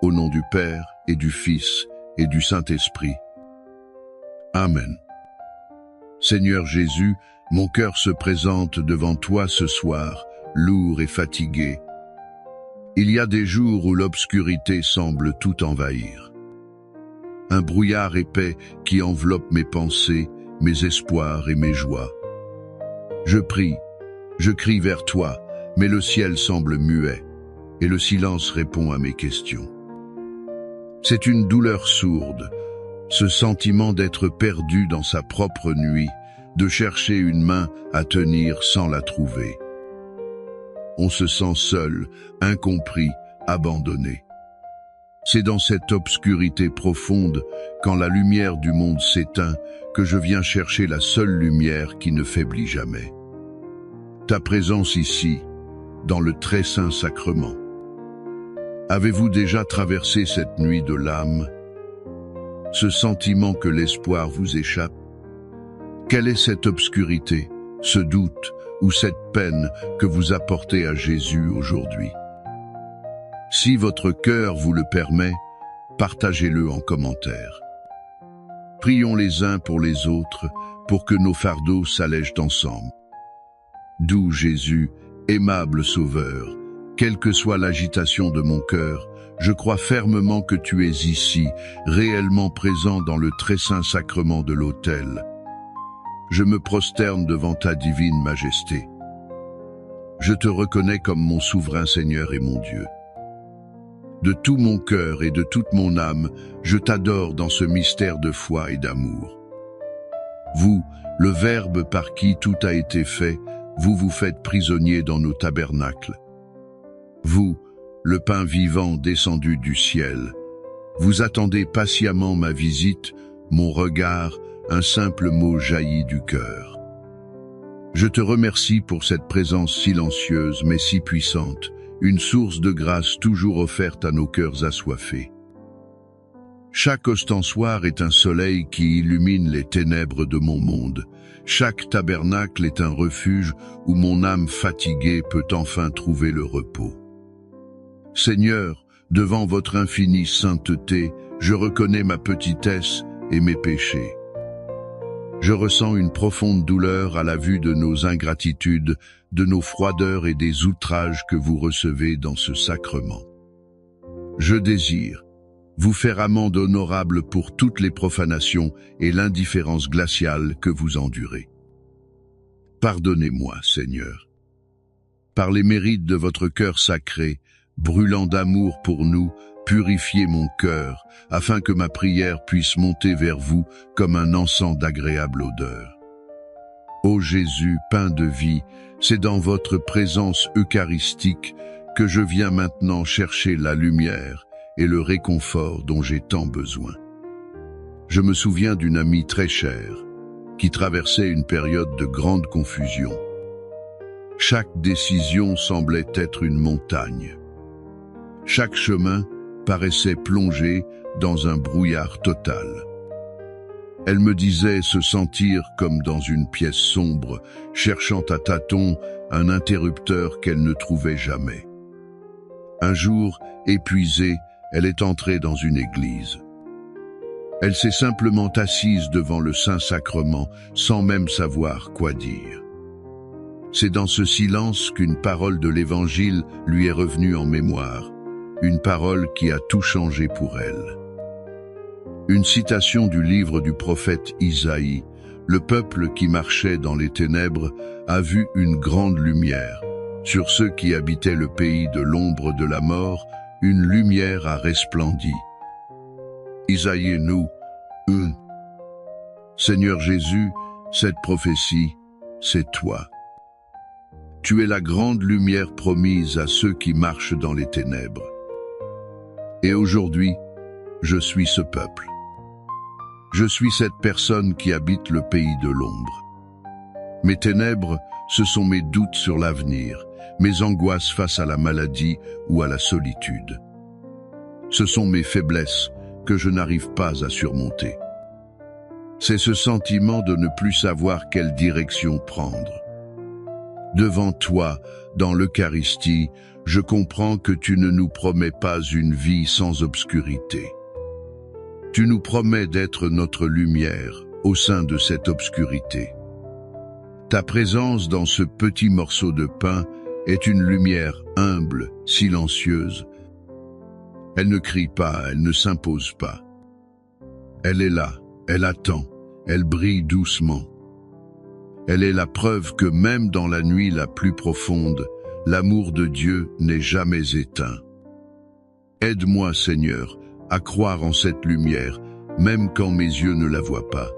au nom du Père et du Fils et du Saint-Esprit. Amen. Seigneur Jésus, mon cœur se présente devant toi ce soir, lourd et fatigué. Il y a des jours où l'obscurité semble tout envahir. Un brouillard épais qui enveloppe mes pensées, mes espoirs et mes joies. Je prie, je crie vers toi, mais le ciel semble muet, et le silence répond à mes questions. C'est une douleur sourde, ce sentiment d'être perdu dans sa propre nuit, de chercher une main à tenir sans la trouver. On se sent seul, incompris, abandonné. C'est dans cette obscurité profonde, quand la lumière du monde s'éteint, que je viens chercher la seule lumière qui ne faiblit jamais. Ta présence ici, dans le très saint sacrement. Avez-vous déjà traversé cette nuit de l'âme? Ce sentiment que l'espoir vous échappe? Quelle est cette obscurité, ce doute ou cette peine que vous apportez à Jésus aujourd'hui? Si votre cœur vous le permet, partagez-le en commentaire. Prions les uns pour les autres, pour que nos fardeaux s'allègent ensemble. Doux Jésus, aimable Sauveur, quelle que soit l'agitation de mon cœur, je crois fermement que tu es ici, réellement présent dans le très saint sacrement de l'autel. Je me prosterne devant ta divine majesté. Je te reconnais comme mon souverain Seigneur et mon Dieu. De tout mon cœur et de toute mon âme, je t'adore dans ce mystère de foi et d'amour. Vous, le Verbe par qui tout a été fait, vous vous faites prisonnier dans nos tabernacles. Vous, le pain vivant descendu du ciel, vous attendez patiemment ma visite, mon regard, un simple mot jailli du cœur. Je te remercie pour cette présence silencieuse mais si puissante, une source de grâce toujours offerte à nos cœurs assoiffés. Chaque ostensoir est un soleil qui illumine les ténèbres de mon monde. Chaque tabernacle est un refuge où mon âme fatiguée peut enfin trouver le repos. Seigneur, devant votre infinie sainteté, je reconnais ma petitesse et mes péchés. Je ressens une profonde douleur à la vue de nos ingratitudes, de nos froideurs et des outrages que vous recevez dans ce sacrement. Je désire vous faire amende honorable pour toutes les profanations et l'indifférence glaciale que vous endurez. Pardonnez-moi, Seigneur. Par les mérites de votre cœur sacré, brûlant d'amour pour nous, purifiez mon cœur, afin que ma prière puisse monter vers vous comme un encens d'agréable odeur. Ô Jésus, pain de vie, c'est dans votre présence eucharistique que je viens maintenant chercher la lumière et le réconfort dont j'ai tant besoin. Je me souviens d'une amie très chère, qui traversait une période de grande confusion. Chaque décision semblait être une montagne. Chaque chemin paraissait plongé dans un brouillard total. Elle me disait se sentir comme dans une pièce sombre, cherchant à tâtons un interrupteur qu'elle ne trouvait jamais. Un jour, épuisée, elle est entrée dans une église. Elle s'est simplement assise devant le Saint-Sacrement, sans même savoir quoi dire. C'est dans ce silence qu'une parole de l'Évangile lui est revenue en mémoire, une parole qui a tout changé pour elle. Une citation du livre du prophète Isaïe, « Le peuple qui marchait dans les ténèbres a vu une grande lumière. Sur ceux qui habitaient le pays de l'ombre de la mort, une lumière a resplendi. » Isaïe nous, Seigneur Jésus, cette prophétie, c'est toi. Tu es la grande lumière promise à ceux qui marchent dans les ténèbres. Et aujourd'hui, je suis ce peuple. Je suis cette personne qui habite le pays de l'ombre. Mes ténèbres, ce sont mes doutes sur l'avenir, mes angoisses face à la maladie ou à la solitude. Ce sont mes faiblesses que je n'arrive pas à surmonter. C'est ce sentiment de ne plus savoir quelle direction prendre. Devant toi, dans l'Eucharistie, je comprends que tu ne nous promets pas une vie sans obscurité. Tu nous promets d'être notre lumière au sein de cette obscurité. Ta présence dans ce petit morceau de pain est une lumière humble, silencieuse. Elle ne crie pas, elle ne s'impose pas. Elle est là, elle attend, elle brille doucement. Elle est la preuve que même dans la nuit la plus profonde, l'amour de Dieu n'est jamais éteint. Aide-moi, Seigneur, à croire en cette lumière, même quand mes yeux ne la voient pas.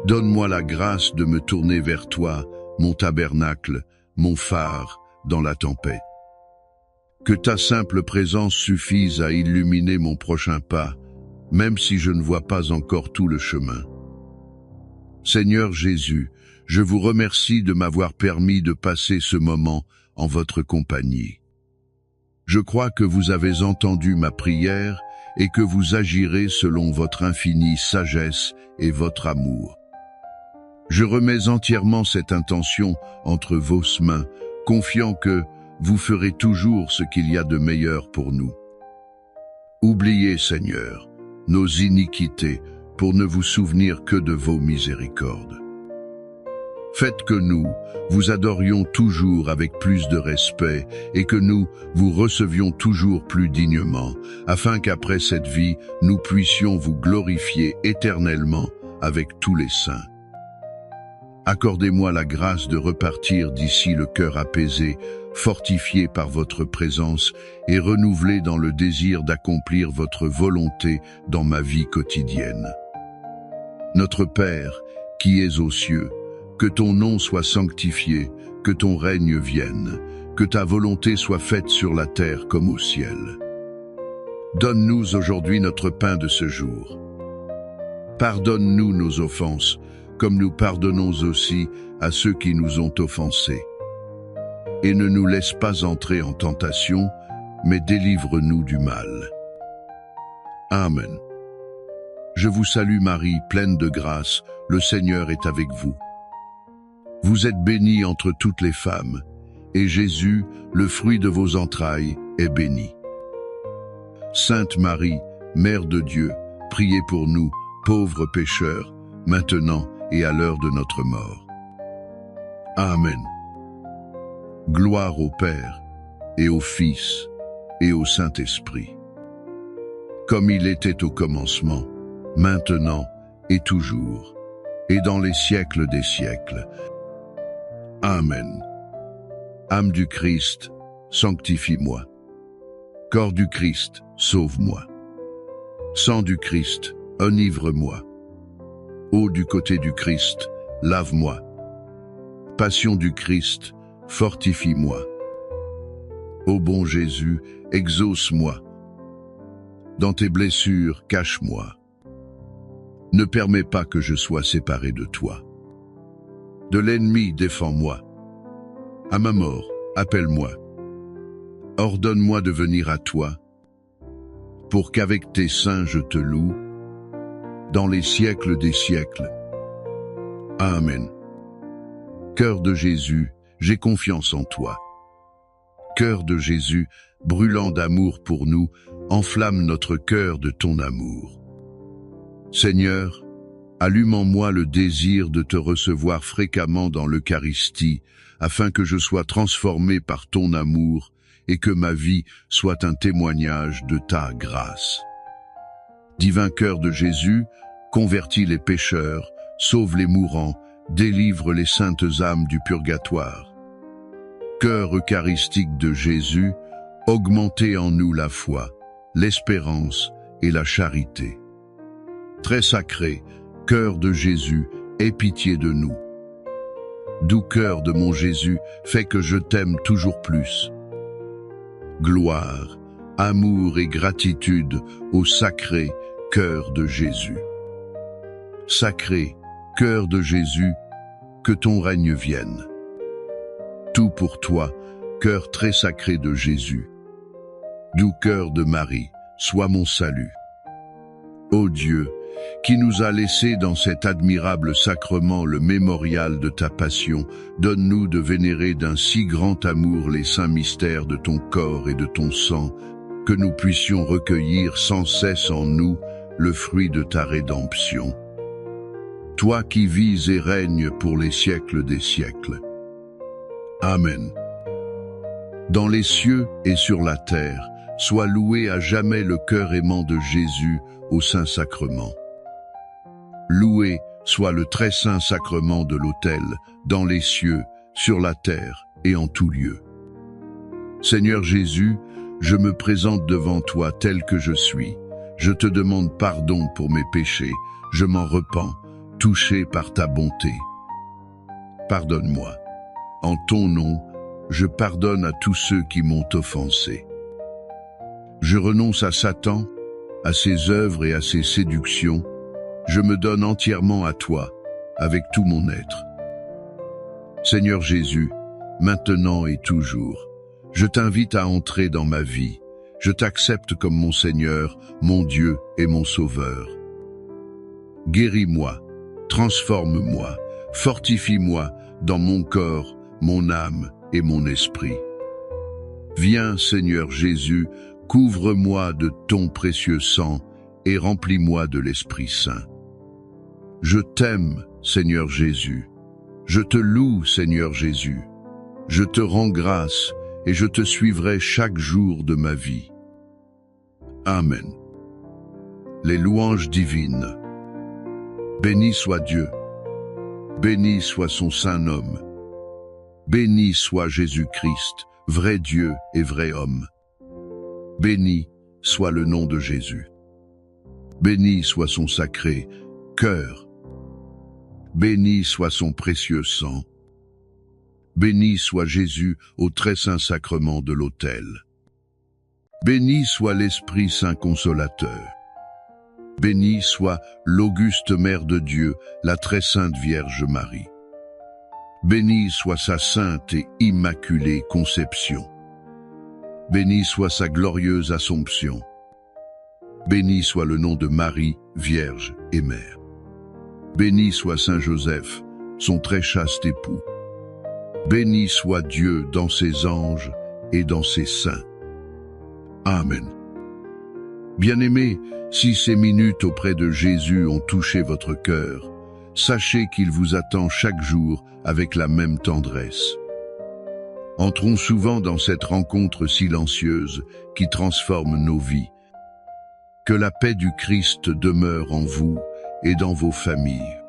Donne-moi la grâce de me tourner vers toi, mon tabernacle, mon phare dans la tempête. Que ta simple présence suffise à illuminer mon prochain pas, même si je ne vois pas encore tout le chemin. Seigneur Jésus, je vous remercie de m'avoir permis de passer ce moment en votre compagnie. Je crois que vous avez entendu ma prière et que vous agirez selon votre infinie sagesse et votre amour. Je remets entièrement cette intention entre vos mains, confiant que vous ferez toujours ce qu'il y a de meilleur pour nous. Oubliez, Seigneur, nos iniquités pour ne vous souvenir que de vos miséricordes. Faites que nous vous adorions toujours avec plus de respect et que nous vous recevions toujours plus dignement, afin qu'après cette vie, nous puissions vous glorifier éternellement avec tous les saints. Accordez-moi la grâce de repartir d'ici le cœur apaisé, fortifié par votre présence et renouvelé dans le désir d'accomplir votre volonté dans ma vie quotidienne. Notre Père, qui es aux cieux, que ton nom soit sanctifié, que ton règne vienne, que ta volonté soit faite sur la terre comme au ciel. Donne-nous aujourd'hui notre pain de ce jour. Pardonne-nous nos offenses, comme nous pardonnons aussi à ceux qui nous ont offensés. Et ne nous laisse pas entrer en tentation, mais délivre-nous du mal. Amen. Je vous salue Marie, pleine de grâce, le Seigneur est avec vous. Vous êtes bénie entre toutes les femmes, et Jésus, le fruit de vos entrailles, est béni. Sainte Marie, Mère de Dieu, priez pour nous, pauvres pécheurs, maintenant et à l'heure de notre mort. Amen. Gloire au Père, et au Fils, et au Saint-Esprit. Comme il était au commencement, maintenant et toujours, et dans les siècles des siècles. Amen. Âme du Christ, sanctifie-moi. Corps du Christ, sauve-moi. Sang du Christ, enivre-moi. Eau du côté du Christ, lave-moi. Passion du Christ, fortifie-moi. Ô bon Jésus, exauce-moi. Dans tes blessures, cache-moi. Ne permets pas que je sois séparé de toi. De l'ennemi, défends-moi. À ma mort, appelle-moi. Ordonne-moi de venir à toi, pour qu'avec tes saints je te loue, dans les siècles des siècles. Amen. Cœur de Jésus, j'ai confiance en toi. Cœur de Jésus, brûlant d'amour pour nous, enflamme notre cœur de ton amour. Seigneur, allume en moi le désir de te recevoir fréquemment dans l'Eucharistie, afin que je sois transformé par ton amour et que ma vie soit un témoignage de ta grâce. Divin cœur de Jésus, convertis les pécheurs, sauve les mourants, délivre les saintes âmes du purgatoire. Cœur eucharistique de Jésus, augmentez en nous la foi, l'espérance et la charité. Très sacré, cœur de Jésus, aie pitié de nous. Doux cœur de mon Jésus, fais que je t'aime toujours plus. Gloire, amour et gratitude au sacré cœur de Jésus. Sacré cœur de Jésus, que ton règne vienne. Tout pour toi, cœur très sacré de Jésus. Doux cœur de Marie, sois mon salut. Ô Dieu, qui nous a laissé dans cet admirable sacrement le mémorial de ta passion, donne-nous de vénérer d'un si grand amour les saints mystères de ton corps et de ton sang, que nous puissions recueillir sans cesse en nous le fruit de ta rédemption. Toi qui vis et règnes pour les siècles des siècles. Amen. Dans les cieux et sur la terre, soit loué à jamais le cœur aimant de Jésus au Saint-Sacrement. Loué soit le très saint sacrement de l'autel, dans les cieux, sur la terre et en tout lieu. Seigneur Jésus, je me présente devant toi tel que je suis. Je te demande pardon pour mes péchés. Je m'en repens, touché par ta bonté. Pardonne-moi. En ton nom, je pardonne à tous ceux qui m'ont offensé. Je renonce à Satan, à ses œuvres et à ses séductions. Je me donne entièrement à toi, avec tout mon être. Seigneur Jésus, maintenant et toujours, je t'invite à entrer dans ma vie. Je t'accepte comme mon Seigneur, mon Dieu et mon Sauveur. Guéris-moi, transforme-moi, fortifie-moi dans mon corps, mon âme et mon esprit. Viens, Seigneur Jésus, couvre-moi de ton précieux sang et remplis-moi de l'Esprit Saint. Je t'aime, Seigneur Jésus. Je te loue, Seigneur Jésus. Je te rends grâce et je te suivrai chaque jour de ma vie. Amen. Les louanges divines. Béni soit Dieu. Béni soit son saint nom. Béni soit Jésus-Christ, vrai Dieu et vrai homme. Béni soit le nom de Jésus. Béni soit son sacré cœur. Béni soit son précieux sang. Béni soit Jésus au très saint sacrement de l'autel. Béni soit l'Esprit Saint consolateur. Béni soit l'auguste Mère de Dieu, la très sainte Vierge Marie. Béni soit sa sainte et immaculée conception. Béni soit sa glorieuse Assomption. Béni soit le nom de Marie, Vierge et Mère. Béni soit Saint Joseph, son très chaste époux. Béni soit Dieu dans ses anges et dans ses saints. Amen. Bien-aimés, si ces minutes auprès de Jésus ont touché votre cœur, sachez qu'il vous attend chaque jour avec la même tendresse. Entrons souvent dans cette rencontre silencieuse qui transforme nos vies. Que la paix du Christ demeure en vous et dans vos familles.